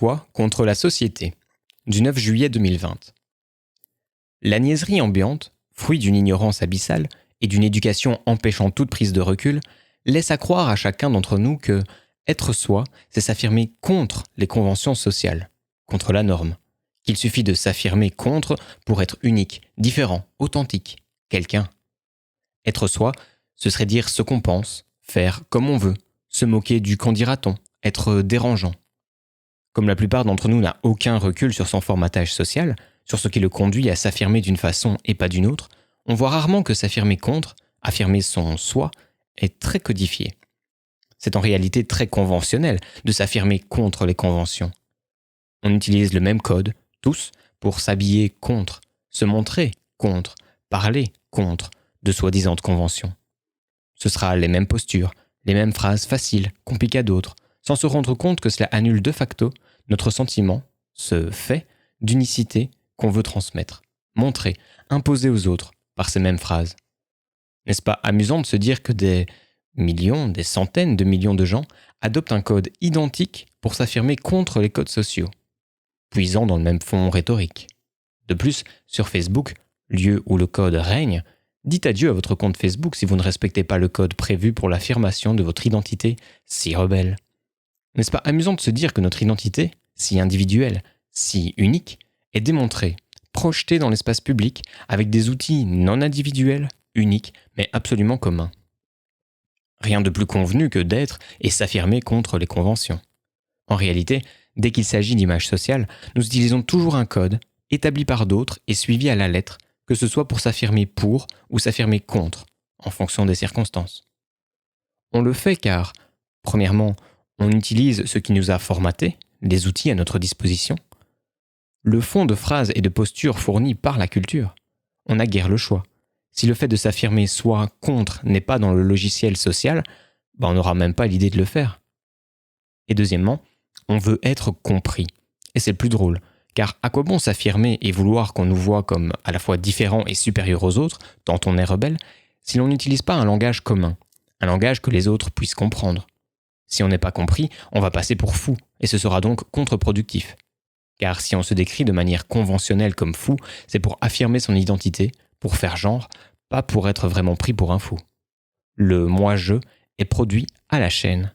soi contre la société, du 9 juillet 2020. La niaiserie ambiante, fruit d'une ignorance abyssale et d'une éducation empêchant toute prise de recul, laisse à croire à chacun d'entre nous que être soi, c'est s'affirmer contre les conventions sociales, contre la norme, qu'il suffit de s'affirmer contre pour être unique, différent, authentique, quelqu'un. Être soi, ce serait dire ce qu'on pense, faire comme on veut, se moquer du qu'en dira-t-on, être dérangeant. Comme la plupart d'entre nous n'a aucun recul sur son formatage social, sur ce qui le conduit à s'affirmer d'une façon et pas d'une autre, on voit rarement que s'affirmer contre, affirmer son soi, est très codifié. C'est en réalité très conventionnel de s'affirmer contre les conventions. On utilise le même code, tous, pour s'habiller contre, se montrer contre, parler contre de soi-disant conventions. Ce sera les mêmes postures, les mêmes phrases faciles, compliquées à d'autres, sans se rendre compte que cela annule de facto notre sentiment, ce fait d'unicité qu'on veut transmettre, montrer, imposer aux autres par ces mêmes phrases. N'est-ce pas amusant de se dire que des millions, des centaines de millions de gens adoptent un code identique pour s'affirmer contre les codes sociaux, puisant dans le même fond rhétorique. De plus, sur Facebook, lieu où le code règne, dites adieu à votre compte Facebook si vous ne respectez pas le code prévu pour l'affirmation de votre identité si rebelle. N'est-ce pas amusant de se dire que notre identité, si individuelle, si unique, est démontrée, projetée dans l'espace public avec des outils non individuels, uniques, mais absolument communs. Rien de plus convenu que d'être et s'affirmer contre les conventions. En réalité, dès qu'il s'agit d'images sociales, nous utilisons toujours un code, établi par d'autres et suivi à la lettre, que ce soit pour s'affirmer pour ou s'affirmer contre, en fonction des circonstances. On le fait car, premièrement, on utilise ce qui nous a formaté, les outils à notre disposition. Le fond de phrases et de postures fournis par la culture. On n'a guère le choix. Si le fait de s'affirmer soi contre n'est pas dans le logiciel social, on n'aura même pas l'idée de le faire. Et deuxièmement, on veut être compris. Et c'est le plus drôle, car à quoi bon s'affirmer et vouloir qu'on nous voit comme à la fois différents et supérieurs aux autres, tant on est rebelle, si l'on n'utilise pas un langage commun, un langage que les autres puissent comprendre. Si on n'est pas compris, on va passer pour fou, et ce sera donc contre-productif. Car si on se décrit de manière conventionnelle comme fou, c'est pour affirmer son identité, pour faire genre, pas pour être vraiment pris pour un fou. Le moi-je est produit à la chaîne.